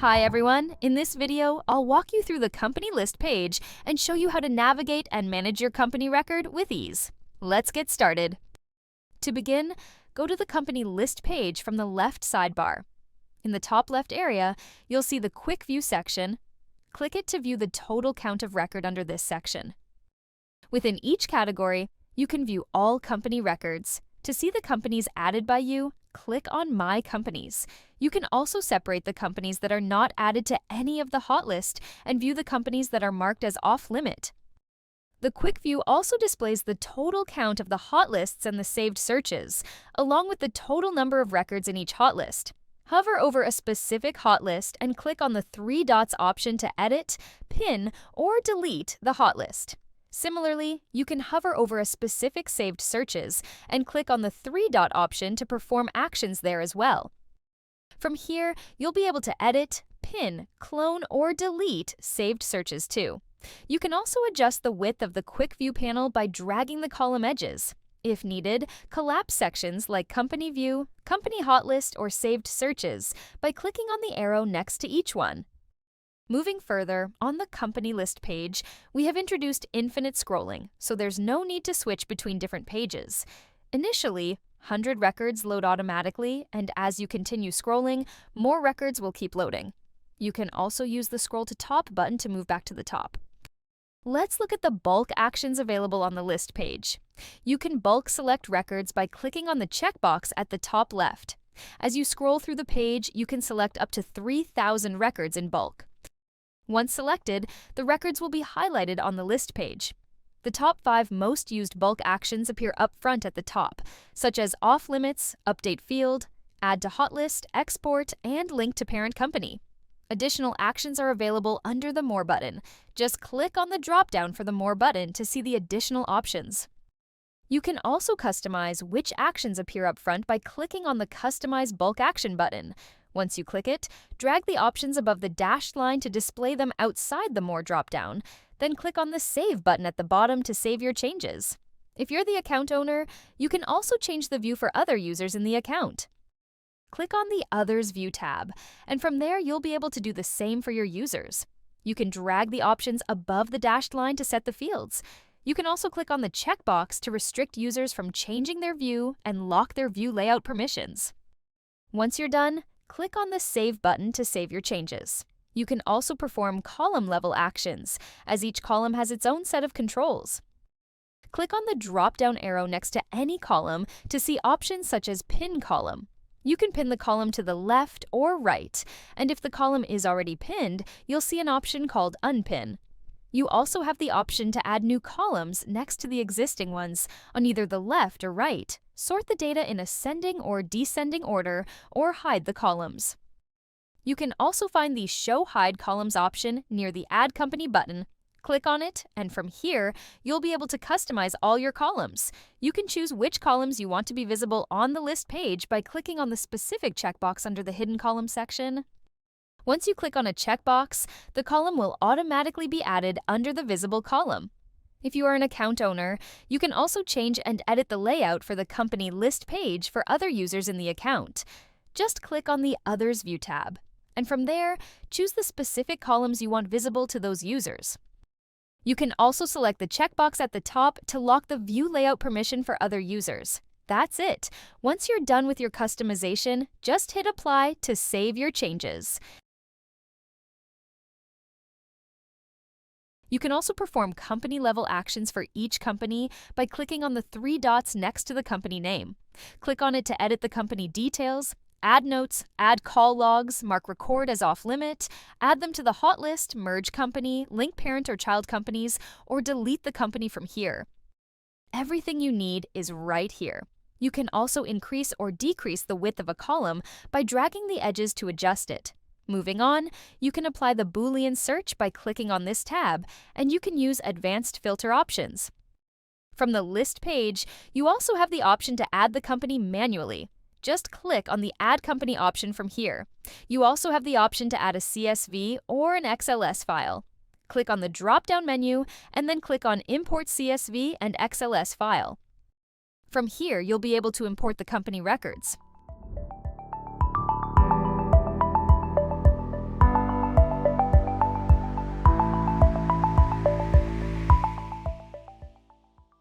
Hi everyone! In this video, I'll walk you through the company list page and show you how to navigate and manage your company record with ease. Let's get started. To begin, go to the company list page from the left sidebar. In the top left area, you'll see the Quick View section. Click it to view the total count of record under this section. Within each category, you can view all company records. To see the companies added by you, click on My Companies. You can also separate the companies that are not added to any of the hot list and view the companies that are marked as off-limit. The Quick View also displays the total count of the hot lists and the saved searches, along with the total number of records in each hot list. Hover over a specific hot list and click on the three dots option to edit, pin, or delete the hot list. Similarly, you can hover over a specific saved searches and click on the three-dot option to perform actions there as well. From here, you'll be able to edit, pin, clone, or delete saved searches too. You can also adjust the width of the Quick View panel by dragging the column edges. If needed, collapse sections like Company View, Company Hot List, or Saved Searches by clicking on the arrow next to each one. Moving further, on the company list page, we have introduced infinite scrolling, so there's no need to switch between different pages. Initially, 100 records load automatically, and as you continue scrolling, more records will keep loading. You can also use the Scroll to Top button to move back to the top. Let's look at the bulk actions available on the list page. You can bulk select records by clicking on the checkbox at the top left. As you scroll through the page, you can select up to 3,000 records in bulk. Once selected, the records will be highlighted on the list page. The top 5 most used bulk actions appear up front at the top, such as Off Limits, Update Field, Add to Hot List, Export, and Link to Parent Company. Additional actions are available under the More button. Just click on the drop-down for the More button to see the additional options. You can also customize which actions appear up front by clicking on the Customize Bulk Action button. Once you click it, drag the options above the dashed line to display them outside the More drop-down, then click on the Save button at the bottom to save your changes. If you're the account owner, you can also change the view for other users in the account. Click on the Others View tab, and from there you'll be able to do the same for your users. You can drag the options above the dashed line to set the fields. You can also click on the checkbox to restrict users from changing their view and lock their view layout permissions. Once you're done, click on the Save button to save your changes. You can also perform column-level actions, as each column has its own set of controls. Click on the drop-down arrow next to any column to see options such as Pin Column. You can pin the column to the left or right, and if the column is already pinned, you'll see an option called Unpin. You also have the option to add new columns next to the existing ones on either the left or right, sort the data in ascending or descending order, or hide the columns. You can also find the Show Hide Columns option near the Add Company button. Click on it, and from here, you'll be able to customize all your columns. You can choose which columns you want to be visible on the list page by clicking on the specific checkbox under the Hidden Column section. Once you click on a checkbox, the column will automatically be added under the visible column. If you are an account owner, you can also change and edit the layout for the company list page for other users in the account. Just click on the Others View tab, and from there, choose the specific columns you want visible to those users. You can also select the checkbox at the top to lock the view layout permission for other users. That's it. Once you're done with your customization, just hit Apply to save your changes. You can also perform company-level actions for each company by clicking on the three dots next to the company name. Click on it to edit the company details, add notes, add call logs, mark record as off-limit, add them to the hot list, merge company, link parent or child companies, or delete the company from here. Everything you need is right here. You can also increase or decrease the width of a column by dragging the edges to adjust it. Moving on, you can apply the Boolean search by clicking on this tab, and you can use advanced filter options. From the list page, you also have the option to add the company manually. Just click on the Add Company option from here. You also have the option to add a CSV or an XLS file. Click on the drop-down menu, and then click on Import CSV and XLS file. From here, you'll be able to import the company records.